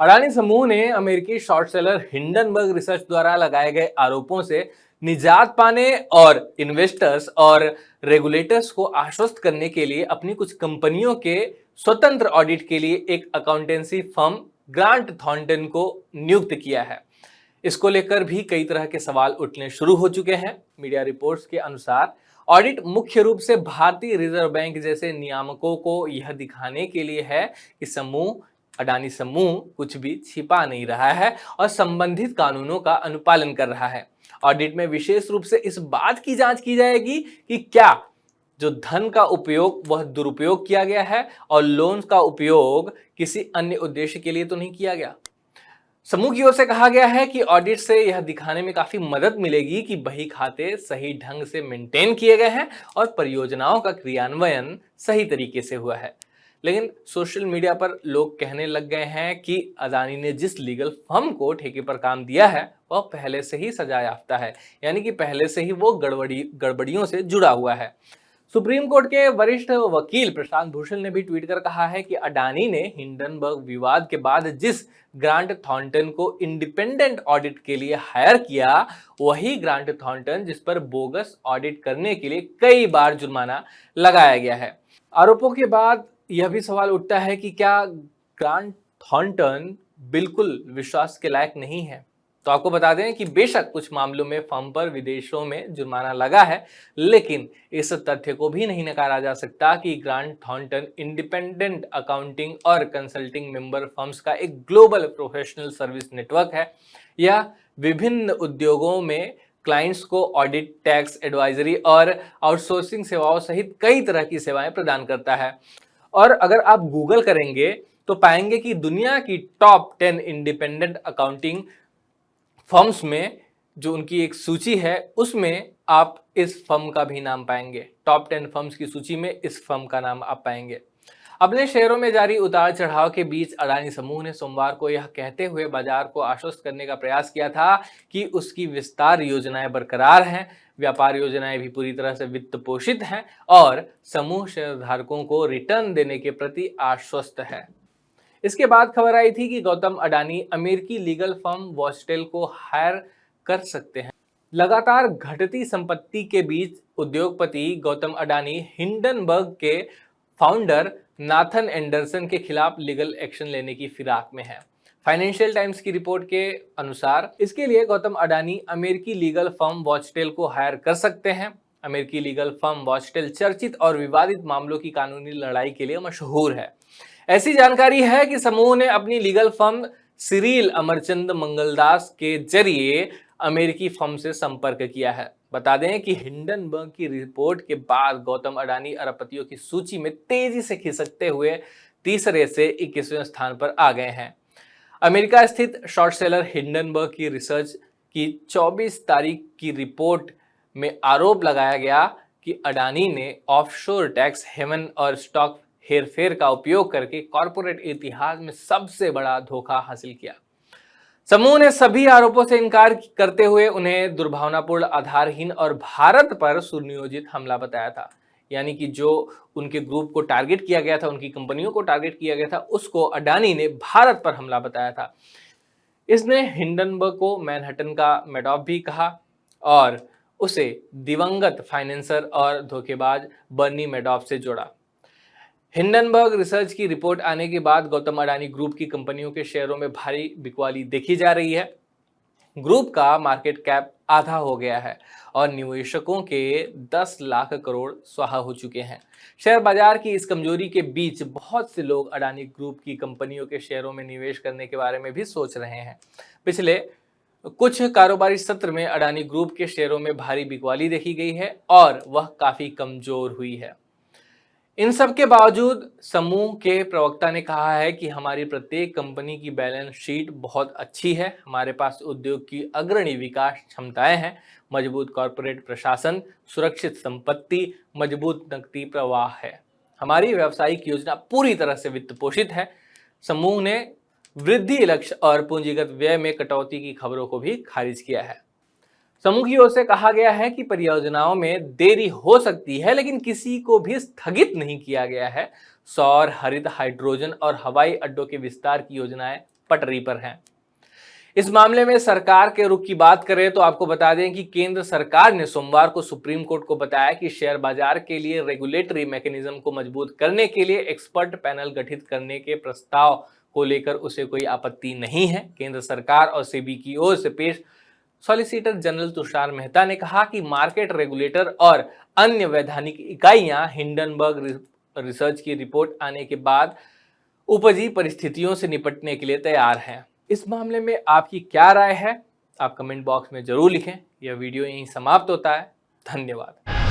अडानी समूह ने अमेरिकी शॉर्ट सेलर हिंडनबर्ग रिसर्च द्वारा लगाए गए आरोपों से निजात पाने और इन्वेस्टर्स और रेगुलेटर्स को आश्वस्त करने के लिए अपनी कुछ कंपनियों के स्वतंत्र ऑडिट के लिए एक अकाउंटेंसी फर्म ग्रांट थॉर्नटन को नियुक्त किया है। इसको लेकर भी कई तरह के सवाल उठने शुरू हो चुके हैं। मीडिया रिपोर्ट्स के अनुसार ऑडिट मुख्य रूप से भारतीय रिजर्व बैंक जैसे नियामकों को यह दिखाने के लिए है कि अडानी समूह कुछ भी छिपा नहीं रहा है और संबंधित कानूनों का अनुपालन कर रहा है। ऑडिट में विशेष रूप से इस बात की जांच की जाएगी कि क्या जो धन का उपयोग वह दुरुपयोग किया गया है और लोन का उपयोग किसी अन्य उद्देश्य के लिए तो नहीं किया गया। समूह की ओर से कहा गया है कि ऑडिट से यह दिखाने में काफी मदद मिलेगी कि बही खाते सही ढंग से मेंटेन किए गए हैं और परियोजनाओं का क्रियान्वयन सही तरीके से हुआ है। लेकिन सोशल मीडिया पर लोग कहने लग गए हैं कि अडानी ने जिस लीगल फर्म को ठेके पर काम दिया है वह पहले से ही सजा याफ्ता है, यानी कि पहले से ही वो गड़बड़ियों से जुड़ा हुआ है। सुप्रीम कोर्ट के वरिष्ठ वकील प्रशांत भूषण ने भी ट्वीट कर कहा है कि अडानी ने हिंडनबर्ग विवाद के बाद जिस ग्रांट थॉर्नटन को इंडिपेंडेंट ऑडिट के लिए हायर किया, वही ग्रांट थॉर्नटन जिस पर बोगस ऑडिट करने के लिए कई बार जुर्माना लगाया गया है। आरोपों के बाद यह भी सवाल उठता है कि क्या ग्रांट थॉर्नटन बिल्कुल विश्वास के लायक नहीं है। तो आपको बता दें कि बेशक कुछ मामलों में फर्म पर विदेशों में जुर्माना लगा है, लेकिन इस तथ्य को भी नहीं नकारा जा सकता कि ग्रांट थॉर्नटन इंडिपेंडेंट अकाउंटिंग और कंसल्टिंग मेंबर फर्म्स का एक ग्लोबल प्रोफेशनल सर्विस नेटवर्क है। यह विभिन्न उद्योगों में क्लाइंट्स को ऑडिट, टैक्स एडवाइजरी और आउटसोर्सिंग सेवाओं सहित कई तरह की सेवाएं प्रदान करता है। और अगर आप गूगल करेंगे तो पाएंगे कि दुनिया की टॉप 10 इंडिपेंडेंट अकाउंटिंग फर्म्स में जो उनकी एक सूची है उसमें आप इस फर्म का भी नाम पाएंगे। टॉप 10 फर्म्स की सूची में इस फर्म का नाम आप पाएंगे। अपने शेयरों में जारी उतार चढ़ाव के बीच अडानी समूह ने सोमवार को यह कहते हुए बाजार को आश्वस्त करने का प्रयास किया था कि उसकी विस्तार योजनाएं बरकरार हैं, व्यापार योजनाएं भी पूरी तरह से वित्त पोषित हैं और समूह शेयरधारकों को रिटर्न देने के प्रति आश्वस्त है। इसके बाद खबर आई थी कि गौतम अडानी अमेरिकी लीगल फर्म वॉचटेल को हायर कर सकते हैं। लगातार घटती संपत्ति के बीच उद्योगपति गौतम अडानी हिंडनबर्ग के फाउंडर नाथन एंडरसन के खिलाफ लीगल एक्शन लेने की फिराक में है। फाइनेंशियल टाइम्स की रिपोर्ट के अनुसार इसके लिए गौतम अडानी अमेरिकी लीगल फर्म वॉचटेल को हायर कर सकते हैं। अमेरिकी लीगल फर्म वॉचटेल चर्चित और विवादित मामलों की कानूनी लड़ाई के लिए मशहूर है। ऐसी जानकारी है कि समूह ने अपनी legal firm Cyril Amarchand Mangaldas के जरिए अमेरिकी फर्म से संपर्क किया है। बता दें कि हिंडनबर्ग की रिपोर्ट के बाद गौतम अडानी अरबपतियों की सूची में तेजी से खिसकते हुए तीसरे से 21वें स्थान पर आ गए हैं। अमेरिका स्थित शॉर्ट सेलर हिंडनबर्ग की रिसर्च की 24 तारीख की रिपोर्ट में आरोप लगाया गया कि अडानी ने ऑफशोर टैक्स हेवन और स्टॉक हेरफेर का उपयोग करके कॉरपोरेट इतिहास में सबसे बड़ा धोखा हासिल किया। समूह ने सभी आरोपों से इनकार करते हुए उन्हें दुर्भावनापूर्ण, आधारहीन और भारत पर सुनियोजित हमला बताया था। यानी कि जो उनके ग्रुप को टारगेट किया गया था, उनकी कंपनियों को टारगेट किया गया था, उसको अडानी ने भारत पर हमला बताया था। इसने हिंडनबर्ग को मैनहट्टन का मैडॉफ भी कहा और उसे दिवंगत फाइनेंसर और धोखेबाज बर्नी मैडॉफ से जोड़ा। हिंडनबर्ग रिसर्च की रिपोर्ट आने के बाद गौतम अडानी ग्रुप की कंपनियों के शेयरों में भारी बिकवाली देखी जा रही है। ग्रुप का मार्केट कैप आधा हो गया है और निवेशकों के 10 लाख करोड़ स्वाहा हो चुके हैं। शेयर बाजार की इस कमजोरी के बीच बहुत से लोग अडानी ग्रुप की कंपनियों के शेयरों में निवेश करने के बारे में भी सोच रहे हैं। पिछले कुछ कारोबारी सत्र में अडानी ग्रुप के शेयरों में भारी बिकवाली देखी गई है और वह काफी कमजोर हुई है। इन सब के बावजूद समूह के प्रवक्ता ने कहा है कि हमारी प्रत्येक कंपनी की बैलेंस शीट बहुत अच्छी है, हमारे पास उद्योग की अग्रणी विकास क्षमताएं हैं, मजबूत कॉरपोरेट प्रशासन, सुरक्षित संपत्ति, मजबूत नकदी प्रवाह है। हमारी व्यावसायिक योजना पूरी तरह से वित्त पोषित है। समूह ने वृद्धि लक्ष्य और पूंजीगत व्यय में कटौती की खबरों को भी खारिज किया है। समूह की ओर से कहा गया है कि परियोजनाओं में देरी हो सकती है, लेकिन किसी को भी स्थगित नहीं किया गया है। सौर, हरित, हाइड्रोजन और हवाई अड्डों के विस्तार की योजनाएं पटरी पर हैं। इस मामले में सरकार के रुख की बात करें तो आपको बता दें कि केंद्र सरकार ने सोमवार को सुप्रीम कोर्ट को बताया कि शेयर बाजार के लिए रेगुलेटरी मैकेनिज्म को मजबूत करने के लिए एक्सपर्ट पैनल गठित करने के प्रस्ताव को लेकर उसे कोई आपत्ति नहीं है। केंद्र सरकार और सेबी की ओर से पेश सॉलिसिटर जनरल तुषार मेहता ने कहा कि मार्केट रेगुलेटर और अन्य वैधानिक इकाइयां हिंडनबर्ग रिसर्च की रिपोर्ट आने के बाद उपजी परिस्थितियों से निपटने के लिए तैयार हैं। इस मामले में आपकी क्या राय है, आप कमेंट बॉक्स में जरूर लिखें। यह वीडियो यहीं समाप्त होता है। धन्यवाद।